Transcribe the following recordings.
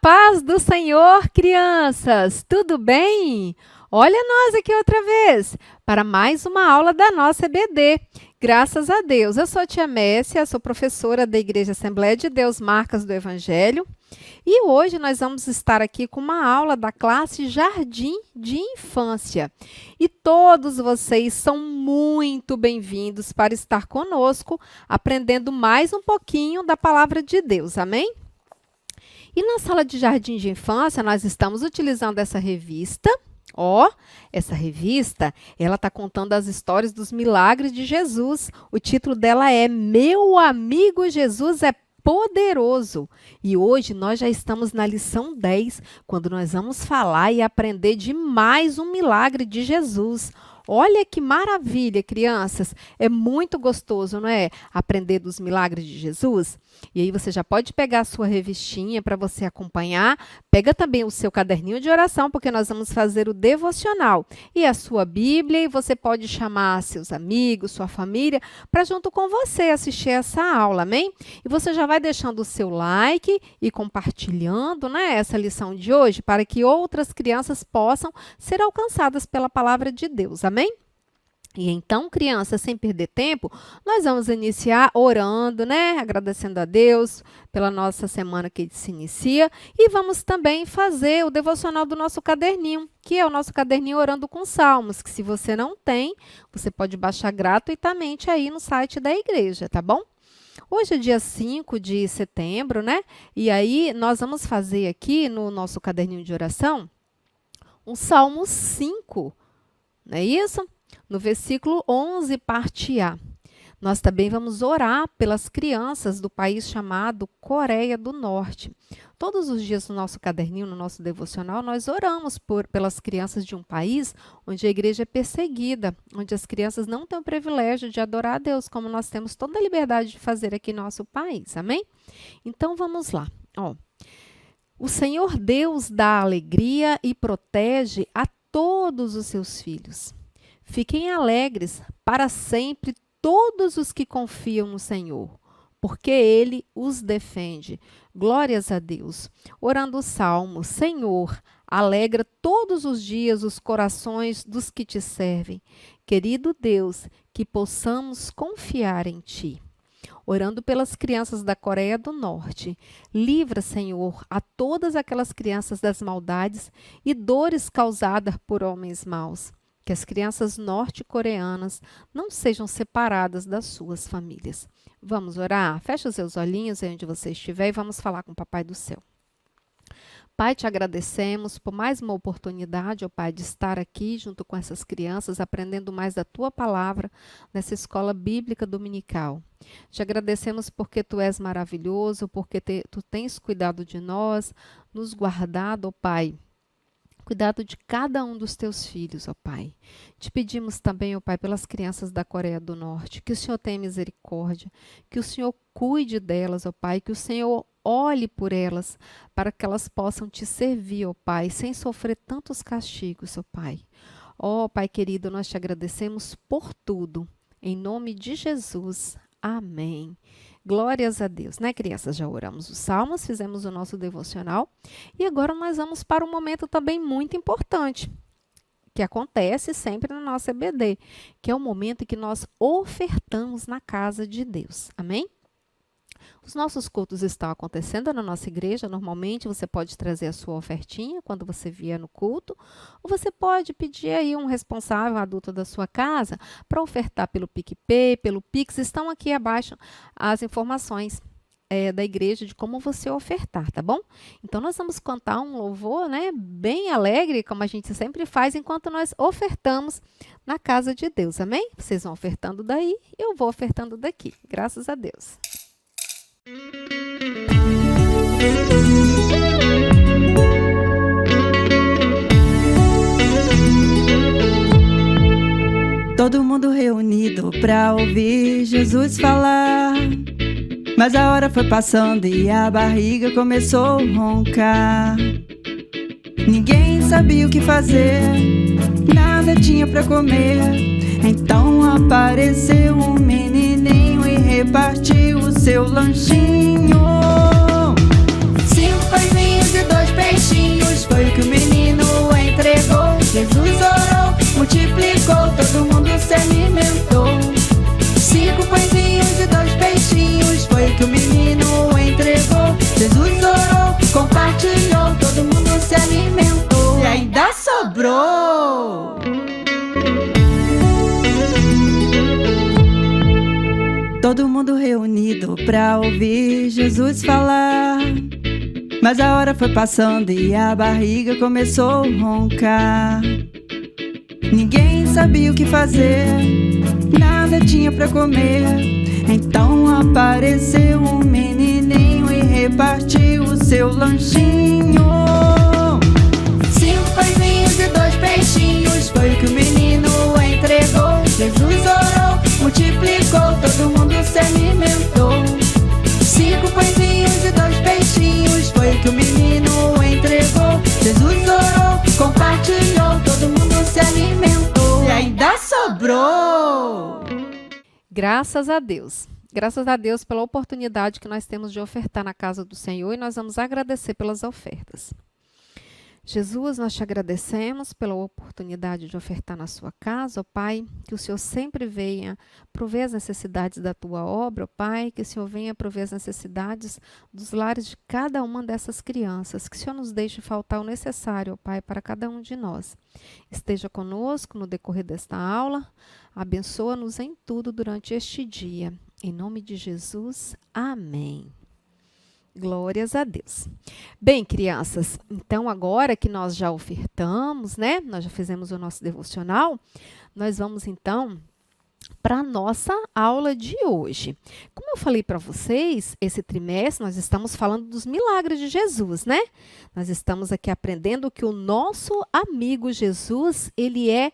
paz do Senhor, crianças! Tudo bem? Olha nós aqui outra vez para mais uma aula da nossa EBD. Graças a Deus. Eu sou a tia Messia, sou professora da Igreja Assembleia de Deus Marcas do Evangelho. E hoje nós vamos estar aqui com uma aula da classe Jardim de Infância. E todos vocês são muito bem-vindos para estar conosco, aprendendo mais um pouquinho da Palavra de Deus. Amém? E na sala de Jardim de Infância, nós estamos utilizando essa revista. Essa revista, ela está contando as histórias dos milagres de Jesus. O título dela é Meu Amigo Jesus é Poderoso. E hoje nós já estamos na lição 10, quando nós vamos falar e aprender de mais um milagre de Jesus. Olha que maravilha, crianças. É muito gostoso, não é? Aprender dos milagres de Jesus. E aí você já pode pegar a sua revistinha para você acompanhar. Pega também o seu caderninho de oração, porque nós vamos fazer o devocional. E a sua Bíblia, e você pode chamar seus amigos, sua família, para junto com você assistir essa aula, amém? E você já vai deixando o seu like e compartilhando, né, essa lição de hoje, para que outras crianças possam ser alcançadas pela palavra de Deus, amém? E então, crianças, sem perder tempo, nós vamos iniciar orando, né? Agradecendo a Deus pela nossa semana que se inicia. E vamos também fazer o devocional do nosso caderninho, que é o nosso caderninho Orando com Salmos, que se você não tem, você pode baixar gratuitamente aí no site da igreja, tá bom? Hoje é dia 5 de setembro, né? E aí nós vamos fazer aqui no nosso caderninho de oração um Salmo 5, não é isso? No versículo 11, parte A. Nós também vamos orar pelas crianças do país chamado Coreia do Norte. Todos os dias no nosso caderninho, no nosso devocional, nós oramos pelas crianças de um país onde a igreja é perseguida, onde as crianças não têm o privilégio de adorar a Deus, como nós temos toda a liberdade de fazer aqui no nosso país, amém? Então, vamos lá. O Senhor Deus dá alegria e protege a todos os seus filhos. Fiquem alegres para sempre todos os que confiam no Senhor, porque Ele os defende. Glórias a Deus. Orando o Salmo, Senhor, alegra todos os dias os corações dos que te servem. Querido Deus, que possamos confiar em Ti. Orando pelas crianças da Coreia do Norte. Livra, Senhor, a todas aquelas crianças das maldades e dores causadas por homens maus. Que as crianças norte-coreanas não sejam separadas das suas famílias. Vamos orar? Feche os seus olhinhos aí onde você estiver e vamos falar com o Papai do Céu. Pai, te agradecemos por mais uma oportunidade, ó Pai, de estar aqui junto com essas crianças, aprendendo mais da Tua Palavra nessa escola bíblica dominical. Te agradecemos porque Tu és maravilhoso, porque Tu tens cuidado de nós, nos guardado, ó Pai. Cuidado de cada um dos teus filhos, ó Pai. Te pedimos também, ó Pai, pelas crianças da Coreia do Norte, que o Senhor tenha misericórdia, que o Senhor cuide delas, ó Pai, que o Senhor olhe por elas, para que elas possam te servir, ó Pai, sem sofrer tantos castigos, ó Pai. Ó Pai querido, nós te agradecemos por tudo. Em nome de Jesus. Amém. Glórias a Deus, né, crianças? Já oramos os salmos, fizemos o nosso devocional e agora nós vamos para um momento também muito importante, que acontece sempre na nossa EBD, que é o momento em que nós ofertamos na casa de Deus. Amém? Os nossos cultos estão acontecendo na nossa igreja. Normalmente você pode trazer a sua ofertinha quando você vier no culto, ou você pode pedir aí um responsável adulto da sua casa para ofertar pelo PicPay, pelo Pix. Estão aqui abaixo as informações da igreja de como você ofertar, tá bom? Então nós vamos cantar um louvor, né, bem alegre, como a gente sempre faz, enquanto nós ofertamos na casa de Deus. Amém? Vocês vão ofertando daí e eu vou ofertando daqui. Graças a Deus. Todo mundo reunido pra ouvir Jesus falar, mas a hora foi passando e a barriga começou a roncar. Ninguém sabia o que fazer, nada tinha pra comer. Então apareceu um menininho e repartiu o seu lanchinho. 5 pãezinhos e 2 multiplicou, todo mundo se alimentou. 5 pãezinhos e 2 peixinhos, foi o que o menino entregou. Jesus orou, compartilhou, todo mundo se alimentou. E ainda sobrou. Todo mundo reunido pra ouvir Jesus falar. Mas a hora foi passando e a barriga começou a roncar. Ninguém sabia o que fazer, nada tinha pra comer. Então apareceu um menininho e repartiu o seu lanchinho. 5 pãezinhos e 2 peixinhos, foi o que o menino entregou. Jesus orou, multiplicou, todo mundo se alimentou. 5 pãezinhos e 2 peixinhos, foi o que o menino entregou. Jesus orou, compartilhou, todo mundo se alimentou. E ainda sobrou. Graças a Deus. Graças a Deus pela oportunidade que nós temos de ofertar na casa do Senhor e nós vamos agradecer pelas ofertas. Jesus, nós te agradecemos pela oportunidade de ofertar na sua casa, ó Pai, que o Senhor sempre venha prover as necessidades da tua obra, ó Pai, que o Senhor venha prover as necessidades dos lares de cada uma dessas crianças, que o Senhor nos deixe faltar o necessário, ó Pai, para cada um de nós. Esteja conosco no decorrer desta aula, abençoa-nos em tudo durante este dia. Em nome de Jesus, amém. Glórias a Deus. Bem, crianças, então agora que nós já ofertamos, né? Nós já fizemos o nosso devocional, nós vamos então para a nossa aula de hoje. Como eu falei para vocês, esse trimestre nós estamos falando dos milagres de Jesus, né? Nós estamos aqui aprendendo que o nosso amigo Jesus, ele é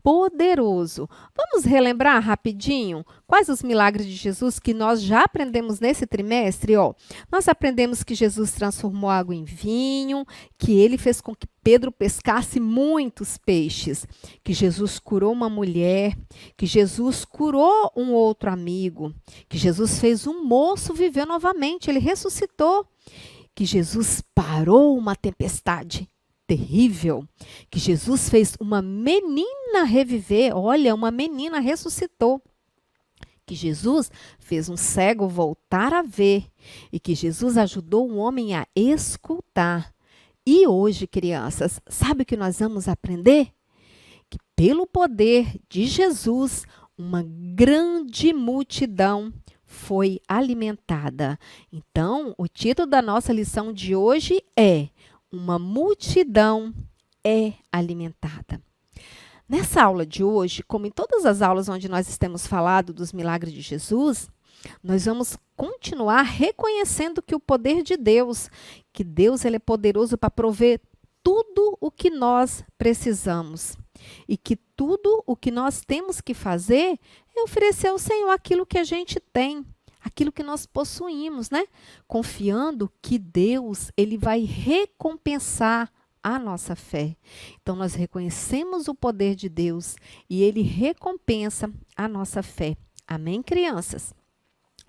poderoso. Vamos relembrar rapidinho quais os milagres de Jesus que nós já aprendemos nesse trimestre? Ó, nós aprendemos que Jesus transformou água em vinho, que ele fez com que Pedro pescasse muitos peixes, que Jesus curou uma mulher, que Jesus curou um outro amigo, que Jesus fez um moço viver novamente, ele ressuscitou, que Jesus parou uma tempestade terrível, que Jesus fez uma menina reviver, olha, uma menina ressuscitou, que Jesus fez um cego voltar a ver e que Jesus ajudou um homem a escutar. E hoje, crianças, sabe o que nós vamos aprender? Que pelo poder de Jesus, uma grande multidão foi alimentada. Então, o título da nossa lição de hoje é Uma multidão é alimentada. Nessa aula de hoje, como em todas as aulas onde nós temos falado dos milagres de Jesus, nós vamos continuar reconhecendo que o poder de Deus, que Deus ele é poderoso para prover tudo o que nós precisamos. E que tudo o que nós temos que fazer é oferecer ao Senhor aquilo que a gente tem. Aquilo que nós possuímos, né? Confiando que Deus ele vai recompensar a nossa fé. Então, nós reconhecemos o poder de Deus e ele recompensa a nossa fé. Amém, crianças?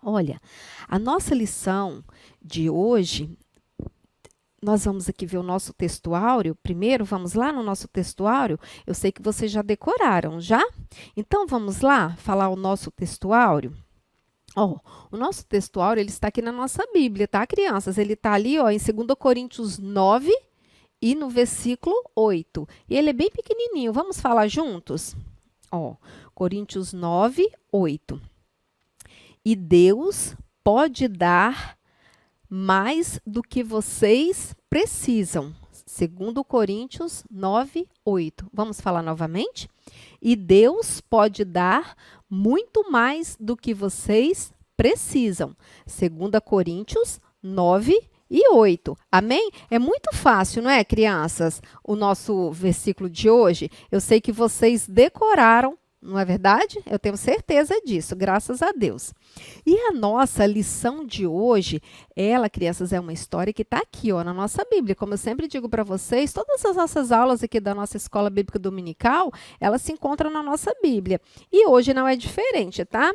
Olha, a nossa lição de hoje, nós vamos aqui ver o nosso textuário. Primeiro, vamos lá no nosso textuário. Eu sei que vocês já decoraram, já? Então, vamos lá falar o nosso textuário? Ó, o nosso textuário, ele está aqui na nossa Bíblia, tá, crianças? Ele está ali, ó, em 2 Coríntios 9 e no versículo 8. E ele é bem pequenininho. Vamos falar juntos? Ó, Coríntios 9, 8. E Deus pode dar mais do que vocês precisam. 2 Coríntios 9, 8. Vamos falar novamente? E Deus pode dar muito mais do que vocês precisam. 2 Coríntios 9 e 8. Amém? É muito fácil, não é, crianças? O nosso versículo de hoje. Eu sei que vocês decoraram, não é verdade? Eu tenho certeza disso, graças a Deus. E a nossa lição de hoje, ela, crianças, é uma história que está aqui, ó, na nossa Bíblia. Como eu sempre digo para vocês, todas as nossas aulas aqui da nossa Escola Bíblica Dominical, elas se encontram na nossa Bíblia. E hoje não é diferente, tá?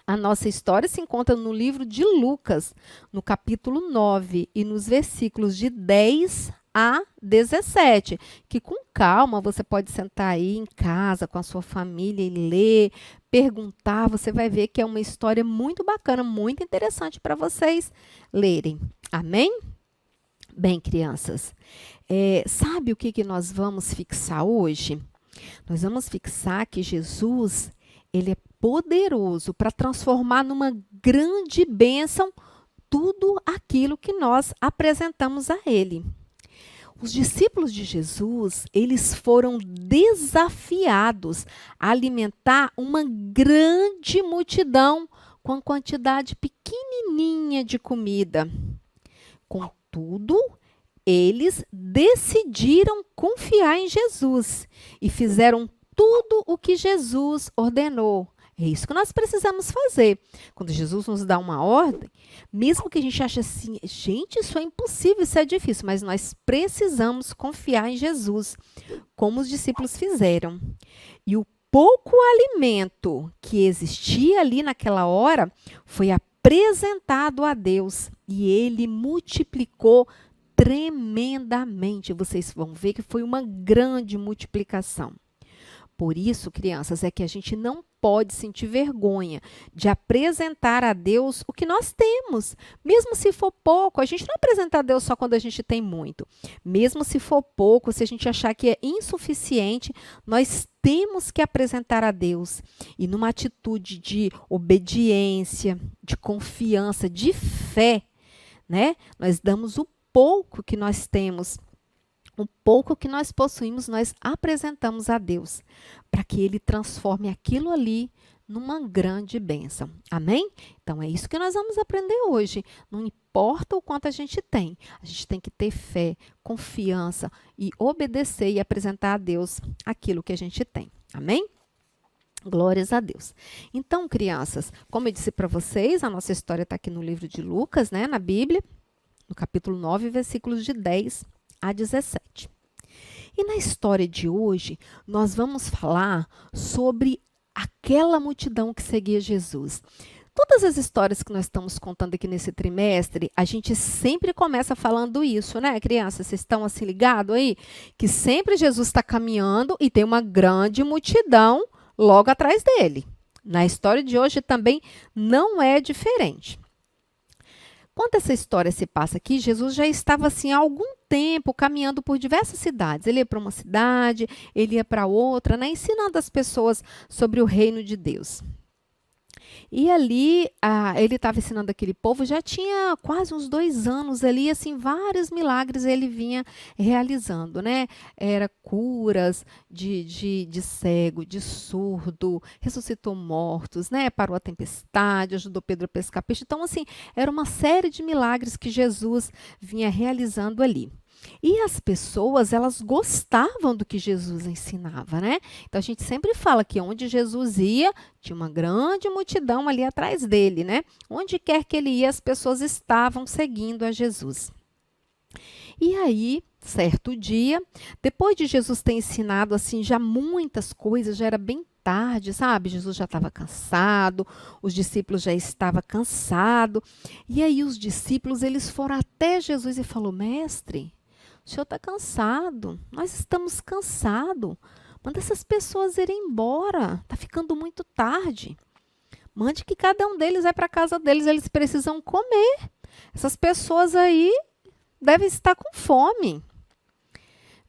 A nossa história se encontra no livro de Lucas, no capítulo 9, e nos versículos de 10 a 17, que com calma você pode sentar aí em casa com a sua família e ler, perguntar, você vai ver que é uma história muito bacana, muito interessante para vocês lerem. Amém? Bem, crianças, sabe o que nós vamos fixar hoje? Nós vamos fixar que Jesus, ele é poderoso para transformar numa grande bênção tudo aquilo que nós apresentamos a ele. Os discípulos de Jesus, eles foram desafiados a alimentar uma grande multidão com a quantidade pequenininha de comida. Contudo, eles decidiram confiar em Jesus e fizeram tudo o que Jesus ordenou. É isso que nós precisamos fazer. Quando Jesus nos dá uma ordem, mesmo que a gente ache assim, gente, isso é impossível, isso é difícil, mas nós precisamos confiar em Jesus, como os discípulos fizeram. E o pouco alimento que existia ali naquela hora foi apresentado a Deus e ele multiplicou tremendamente. Vocês vão ver que foi uma grande multiplicação. Por isso, crianças, é que a gente não pode sentir vergonha de apresentar a Deus o que nós temos. Mesmo se for pouco, a gente não apresenta a Deus só quando a gente tem muito. Mesmo se for pouco, se a gente achar que é insuficiente, nós temos que apresentar a Deus. E numa atitude de obediência, de confiança, de fé, né? Nós damos o pouco que nós temos. O pouco que nós possuímos, nós apresentamos a Deus, para que Ele transforme aquilo ali numa grande bênção. Amém? Então, é isso que nós vamos aprender hoje. Não importa o quanto a gente tem que ter fé, confiança e obedecer e apresentar a Deus aquilo que a gente tem. Amém? Glórias a Deus. Então, crianças, como eu disse para vocês, a nossa história está aqui no livro de Lucas, né, na Bíblia, no capítulo 9, versículos de 10 a 17. E na história de hoje, nós vamos falar sobre aquela multidão que seguia Jesus. Todas as histórias que nós estamos contando aqui nesse trimestre, a gente sempre começa falando isso, né, crianças? Vocês estão assim ligados aí? Que sempre Jesus está caminhando e tem uma grande multidão logo atrás dele. Na história de hoje também não é diferente. Quando essa história se passa aqui, Jesus já estava assim há algum tempo caminhando por diversas cidades. Ele ia para uma cidade, ele ia para outra, né, ensinando as pessoas sobre o reino de Deus. E ali, ele estava ensinando aquele povo, já tinha quase uns 2 anos ali, assim, vários milagres ele vinha realizando, né? Era curas de cego, de surdo, ressuscitou mortos, né? Parou a tempestade, ajudou Pedro a pescar peixe. Então, assim, era uma série de milagres que Jesus vinha realizando ali. E as pessoas, elas gostavam do que Jesus ensinava, né? Então, a gente sempre fala que onde Jesus ia, tinha uma grande multidão ali atrás dele, né? Onde quer que ele ia, as pessoas estavam seguindo a Jesus. E aí, certo dia, depois de Jesus ter ensinado, assim, já muitas coisas, já era bem tarde, sabe? Jesus já estava cansado, os discípulos já estavam cansados. E aí, os discípulos, eles foram até Jesus e falaram, mestre, o senhor está cansado, nós estamos cansados. Manda essas pessoas irem embora, está ficando muito tarde. Mande que cada um deles vai para a casa deles, eles precisam comer. Essas pessoas aí devem estar com fome.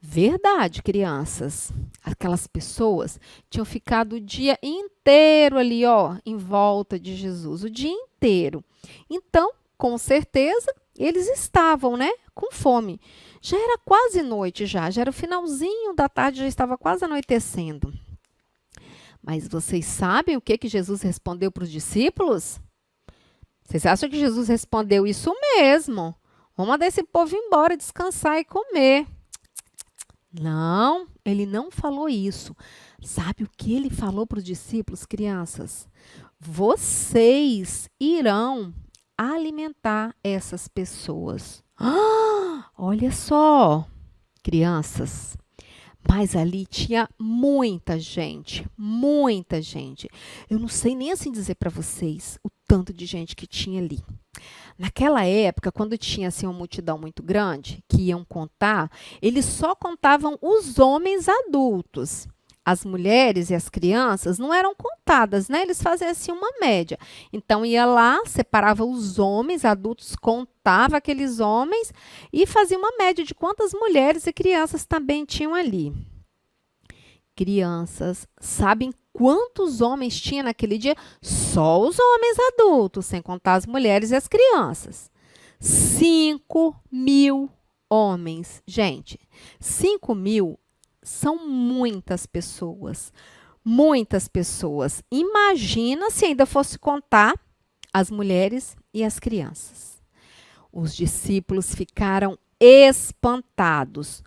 Verdade, crianças. Aquelas pessoas tinham ficado o dia inteiro ali, ó, em volta de Jesus, o dia inteiro. Então, com certeza, eles estavam, né, com fome. Já era quase noite, já era o finalzinho da tarde, já estava quase anoitecendo. Mas vocês sabem o que Jesus respondeu para os discípulos? Vocês acham que Jesus respondeu isso mesmo? Vamos mandar esse povo embora, descansar e comer. Não, ele não falou isso. Sabe o que ele falou para os discípulos, crianças? Vocês irão alimentar essas pessoas. Olha só, crianças, mas ali tinha muita gente, muita gente. Eu não sei nem assim dizer para vocês o tanto de gente que tinha ali. Naquela época, quando tinha assim, uma multidão muito grande, que iam contar, eles só contavam os homens adultos. As mulheres e as crianças não eram contadas, né? Eles faziam assim uma média. Então ia lá, separava os homens adultos, contava aqueles homens e fazia uma média de quantas mulheres e crianças também tinham ali. Crianças, sabem quantos homens tinha naquele dia? Só os homens adultos, sem contar as mulheres e as crianças. 5.000 homens. Gente, 5.000 são muitas pessoas. Muitas pessoas. Imagina se ainda fosse contar as mulheres e as crianças. Os discípulos ficaram espantados.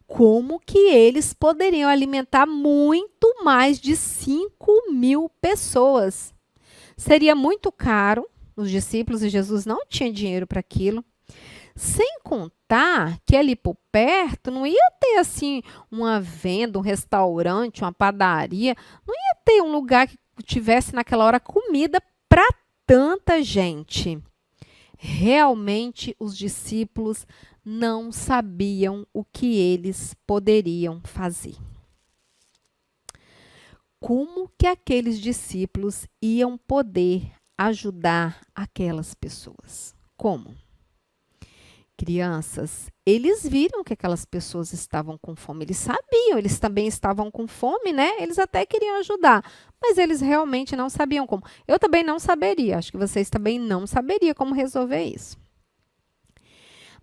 Como que eles poderiam alimentar muito mais de 5.000 pessoas? Seria muito caro. Os discípulos e Jesus não tinham dinheiro para aquilo. Sem contar que ali por perto não ia ter assim uma venda, um restaurante, uma padaria. Não ia ter um lugar que tivesse naquela hora comida para tanta gente. Realmente os discípulos não sabiam o que eles poderiam fazer. Como que aqueles discípulos iam poder ajudar aquelas pessoas? Como? Crianças, eles viram que aquelas pessoas estavam com fome, eles sabiam, eles também estavam com fome, né? Eles até queriam ajudar, mas eles realmente não sabiam como. Eu também não saberia, acho que vocês também não saberiam como resolver isso.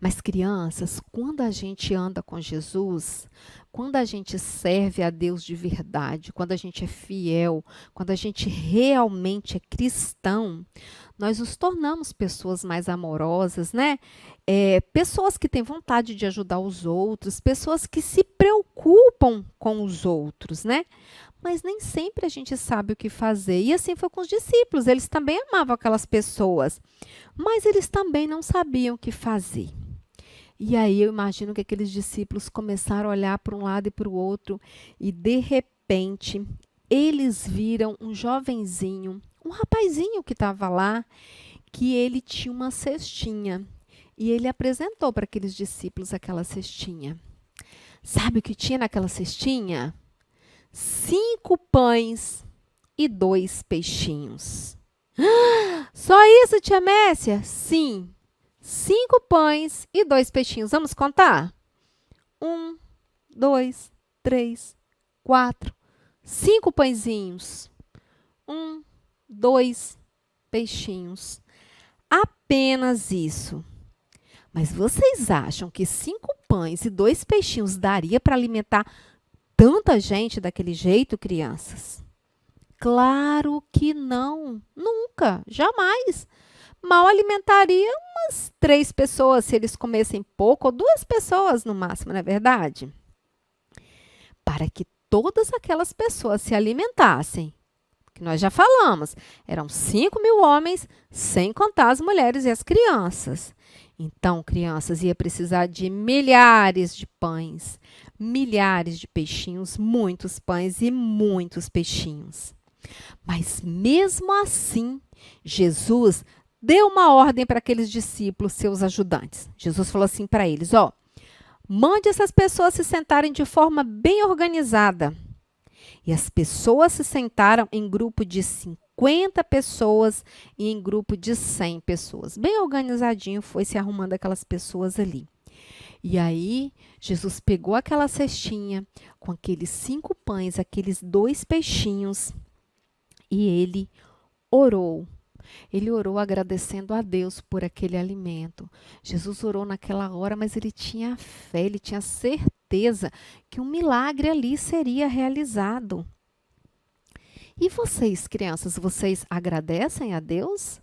Mas, crianças, quando a gente anda com Jesus, quando a gente serve a Deus de verdade, quando a gente é fiel, quando a gente realmente é cristão, nós nos tornamos pessoas mais amorosas, né? Pessoas que têm vontade de ajudar os outros, pessoas que se preocupam com os outros, né? Mas nem sempre a gente sabe o que fazer. E assim foi com os discípulos, eles também amavam aquelas pessoas, mas eles também não sabiam o que fazer. E aí eu imagino que aqueles discípulos começaram a olhar para um lado e para o outro e, de repente, eles viram um jovenzinho, um rapazinho que estava lá, que ele tinha uma cestinha. E ele apresentou para aqueles discípulos aquela cestinha. Sabe o que tinha naquela cestinha? 5 pães e 2 peixinhos. Só isso, tia Messia? Sim. 5 pães e 2 peixinhos. Vamos contar? 1, 2, 3, 4, 5 pãezinhos. 1, 2 peixinhos. Apenas isso. Mas vocês acham que 5 pães e 2 peixinhos daria para alimentar tanta gente daquele jeito, crianças? Claro que não. Nunca, jamais. Mal alimentaria umas 3 pessoas se eles comessem pouco, ou 2 pessoas no máximo, não é verdade? Para que todas aquelas pessoas se alimentassem, que nós já falamos, eram 5.000 homens, sem contar as mulheres e as crianças. Então, crianças, ia precisar de milhares de pães, milhares de peixinhos, muitos pães e muitos peixinhos. Mas mesmo assim, Jesus deu uma ordem para aqueles discípulos, seus ajudantes. Jesus falou assim para eles, mande essas pessoas se sentarem de forma bem organizada. E as pessoas se sentaram em grupo de 50 pessoas e em grupo de 100 pessoas. Bem organizadinho foi se arrumando aquelas pessoas ali. E aí, Jesus pegou aquela cestinha com aqueles 5 pães, aqueles 2 peixinhos e ele orou. Ele orou agradecendo a Deus por aquele alimento. Jesus orou naquela hora, mas ele tinha fé, ele tinha certeza que um milagre ali seria realizado. E vocês, crianças, vocês agradecem a Deus?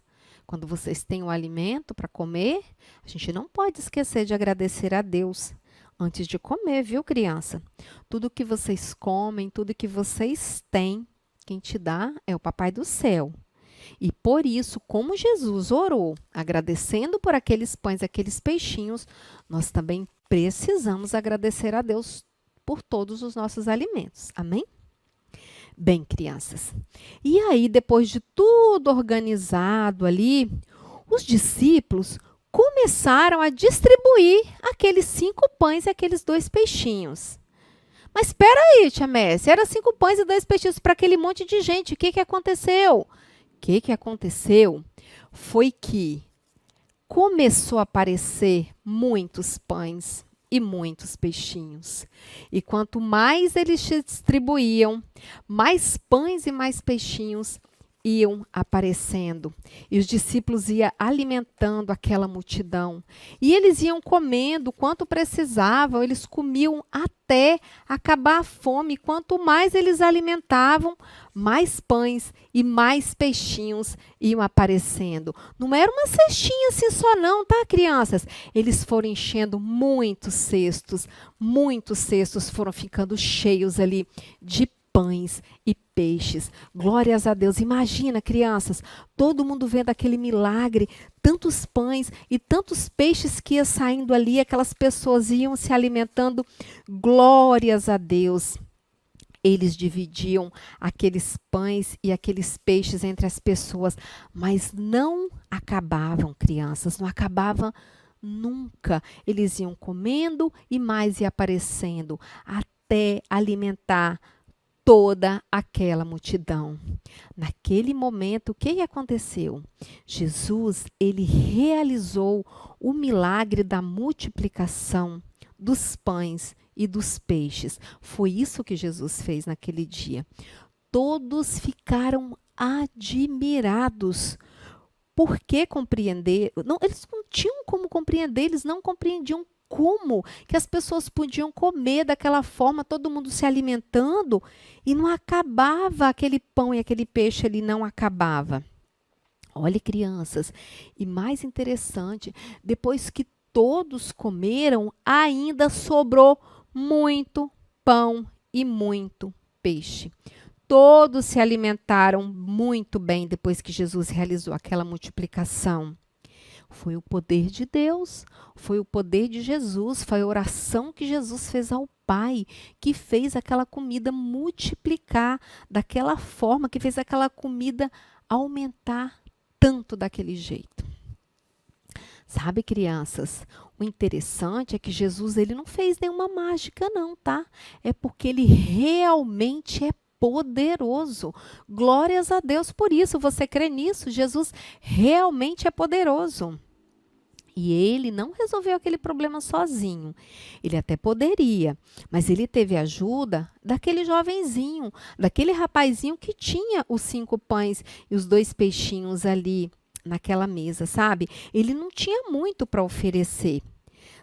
Quando vocês têm o alimento para comer, a gente não pode esquecer de agradecer a Deus antes de comer, viu, criança? Tudo que vocês comem, tudo que vocês têm, quem te dá é o Papai do Céu. E por isso, como Jesus orou, agradecendo por aqueles pães, aqueles peixinhos, nós também precisamos agradecer a Deus por todos os nossos alimentos. Amém? Bem, crianças, e aí, depois de tudo organizado ali, os discípulos começaram a distribuir aqueles 5 pães e aqueles 2 peixinhos. Mas espera aí, tia Messi, era 5 pães e 2 peixinhos para aquele monte de gente. O que que aconteceu? O que aconteceu foi que começou a aparecer muitos pães e muitos peixinhos. E quanto mais eles distribuíam, mais pães e mais peixinhos iam aparecendo. E os discípulos iam alimentando aquela multidão. E eles iam comendo quanto precisavam, eles comiam até acabar a fome. Quanto mais eles alimentavam, mais pães e mais peixinhos iam aparecendo. Não era uma cestinha assim só não, tá, crianças? Eles foram enchendo muitos cestos foram ficando cheios ali de pães e peixes. Glórias a Deus. Imagina, crianças, todo mundo vendo aquele milagre, tantos pães e tantos peixes que ia saindo ali, aquelas pessoas iam se alimentando. Glórias a Deus. Eles dividiam aqueles pães e aqueles peixes entre as pessoas, mas não acabavam, crianças, não acabavam nunca. Eles iam comendo e mais ia aparecendo, até alimentar toda aquela multidão. Naquele momento, o que aconteceu? Jesus, ele realizou o milagre da multiplicação dos pães e dos peixes. Foi isso que Jesus fez naquele dia. Todos ficaram admirados. Por que compreender? Não, eles não tinham como compreender, eles não compreendiam como que as pessoas podiam comer daquela forma, todo mundo se alimentando e não acabava aquele pão e aquele peixe ali, não acabava. Olhe, crianças, e mais interessante, depois que todos comeram, ainda sobrou muito pão e muito peixe. Todos se alimentaram muito bem depois que Jesus realizou aquela multiplicação. Foi o poder de Deus, foi o poder de Jesus, foi a oração que Jesus fez ao Pai, que fez aquela comida multiplicar daquela forma, que fez aquela comida aumentar tanto daquele jeito. Sabe, crianças, o interessante é que Jesus ele não fez nenhuma mágica não, tá? É porque ele realmente é poderoso. Glórias a Deus por isso. Você crê nisso? Jesus realmente é poderoso. E ele não resolveu aquele problema sozinho. Ele até poderia, mas ele teve ajuda daquele jovenzinho, daquele rapazinho que tinha os 5 pães e os 2 peixinhos ali naquela mesa, sabe? Ele não tinha muito para oferecer.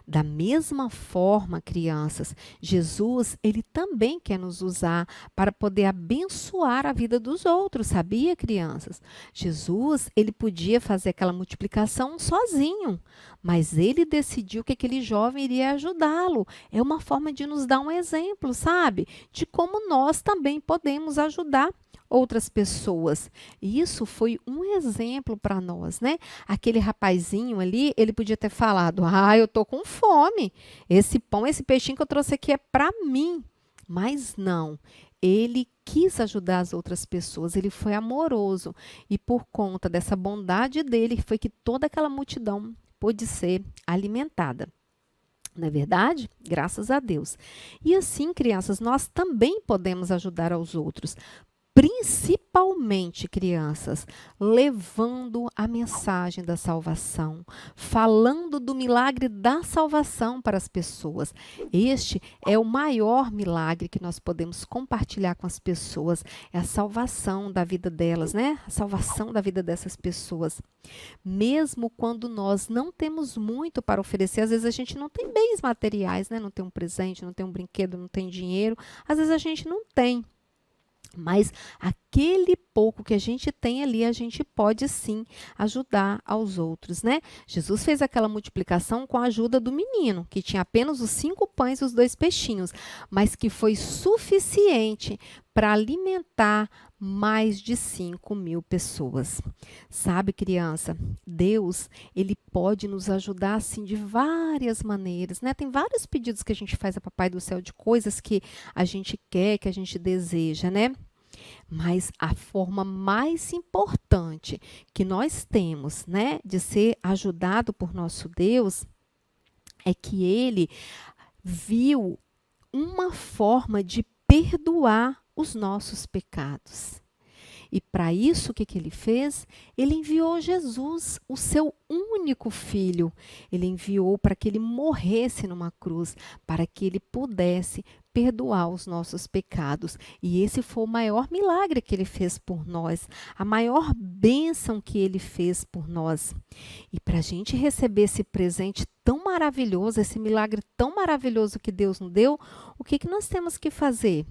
Da mesma forma, crianças, Jesus, ele também quer nos usar para poder abençoar a vida dos outros, sabia, crianças? Jesus, ele podia fazer aquela multiplicação sozinho, mas ele decidiu que aquele jovem iria ajudá-lo. É uma forma de nos dar um exemplo, sabe? De como nós também podemos ajudar outras pessoas. E isso foi um exemplo para nós, né? Aquele rapazinho ali, ele podia ter falado: "Ah, eu tô com fome. Esse pão, esse peixinho que eu trouxe aqui é para mim". Mas não. Ele quis ajudar as outras pessoas, ele foi amoroso e por conta dessa bondade dele foi que toda aquela multidão pôde ser alimentada. Não é verdade? Graças a Deus. E assim, crianças, nós também podemos ajudar aos outros. Principalmente, crianças, levando a mensagem da salvação, falando do milagre da salvação para as pessoas. Este é o maior milagre que nós podemos compartilhar com as pessoas, é a salvação da vida delas, né? A salvação da vida dessas pessoas. Mesmo quando nós não temos muito para oferecer, às vezes a gente não tem bens materiais, né? Não tem um presente, não tem um brinquedo, não tem dinheiro, às vezes a gente não tem. Mas aquele pouco que a gente tem ali, a gente pode sim ajudar aos outros, né? Jesus fez aquela multiplicação com a ajuda do menino, que tinha apenas os 5 pães e os 2 peixinhos, mas que foi suficiente para alimentar mais de 5.000 pessoas. Sabe, criança, Deus, ele pode nos ajudar assim de várias maneiras, né? Tem vários pedidos que a gente faz a Papai do Céu de coisas que a gente quer, que a gente deseja, né? Mas a forma mais importante que nós temos, né, de ser ajudado por nosso Deus é que ele viu uma forma de perdoar os nossos pecados. E para isso, o que, que ele fez? Ele enviou Jesus, o seu único filho. Ele enviou para que ele morresse numa cruz, para que ele pudesse perdoar os nossos pecados. E esse foi o maior milagre que ele fez por nós, a maior bênção que ele fez por nós. E para a gente receber esse presente tão maravilhoso, esse milagre tão maravilhoso que Deus nos deu, o que, que nós temos que fazer?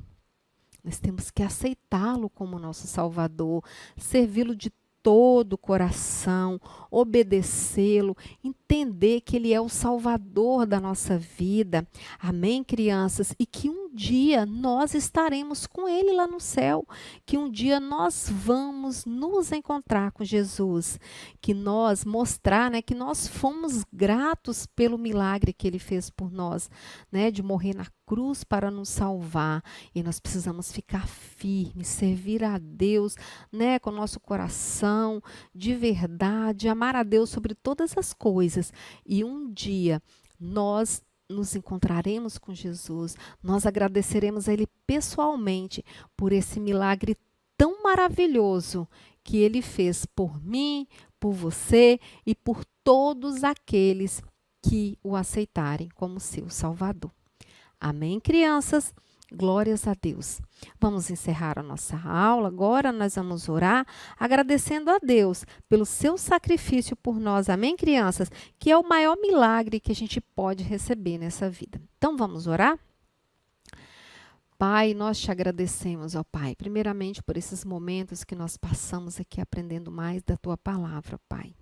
Nós temos que aceitá-lo como nosso Salvador, servi-lo de todo o coração, obedecê-lo, entender que ele é o Salvador da nossa vida. Amém, crianças? E que um dia nós estaremos com ele lá no céu, que um dia nós vamos nos encontrar com Jesus, que nós mostrar, né, que nós fomos gratos pelo milagre que ele fez por nós, né, de morrer na cruz para nos salvar. E nós precisamos ficar firmes, servir a Deus, né, com o nosso coração, de verdade, amar a Deus sobre todas as coisas. E um dia nós nos encontraremos com Jesus, nós agradeceremos a Ele pessoalmente por esse milagre tão maravilhoso que Ele fez por mim, por você e por todos aqueles que o aceitarem como seu Salvador. Amém, crianças? Glórias a Deus. Vamos encerrar a nossa aula. Agora nós vamos orar agradecendo a Deus pelo seu sacrifício por nós. Amém, crianças? Que é o maior milagre que a gente pode receber nessa vida. Então vamos orar? Pai, nós te agradecemos, ó Pai, primeiramente por esses momentos que nós passamos aqui aprendendo mais da tua palavra, Pai.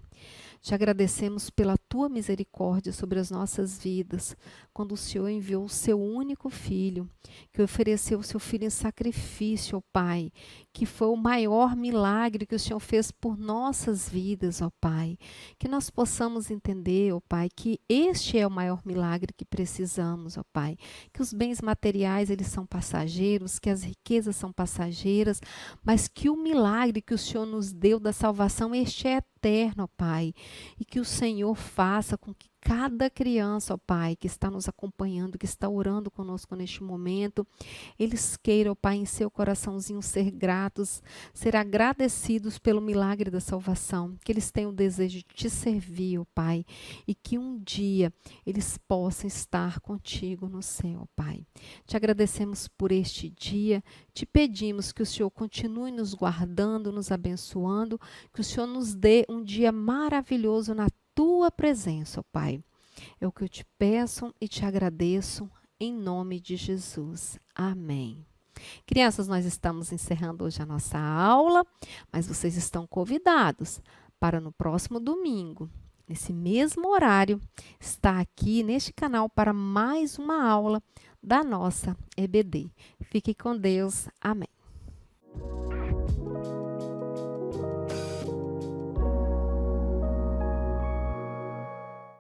Te agradecemos pela tua misericórdia sobre as nossas vidas, quando o Senhor enviou o seu único filho, que ofereceu o seu filho em sacrifício, ó Pai, que foi o maior milagre que o Senhor fez por nossas vidas, ó Pai. Que nós possamos entender, ó Pai, que este é o maior milagre que precisamos, ó Pai. Que os bens materiais, eles são passageiros, que as riquezas são passageiras, mas que o milagre que o Senhor nos deu da salvação, este é eterno, ó Pai. E que o Senhor faça com que cada criança, ó Pai, que está nos acompanhando, que está orando conosco neste momento, eles queiram, ó Pai, em seu coraçãozinho ser gratos, ser agradecidos pelo milagre da salvação, que eles tenham o desejo de te servir, ó Pai, e que um dia eles possam estar contigo no céu, ó Pai. Te agradecemos por este dia, te pedimos que o Senhor continue nos guardando, nos abençoando, que o Senhor nos dê um dia maravilhoso na tua presença, ó Pai. É o que eu te peço e te agradeço em nome de Jesus. Amém. Crianças, nós estamos encerrando hoje a nossa aula, mas vocês estão convidados para no próximo domingo, nesse mesmo horário, estar aqui neste canal para mais uma aula da nossa EBD. Fique com Deus. Amém.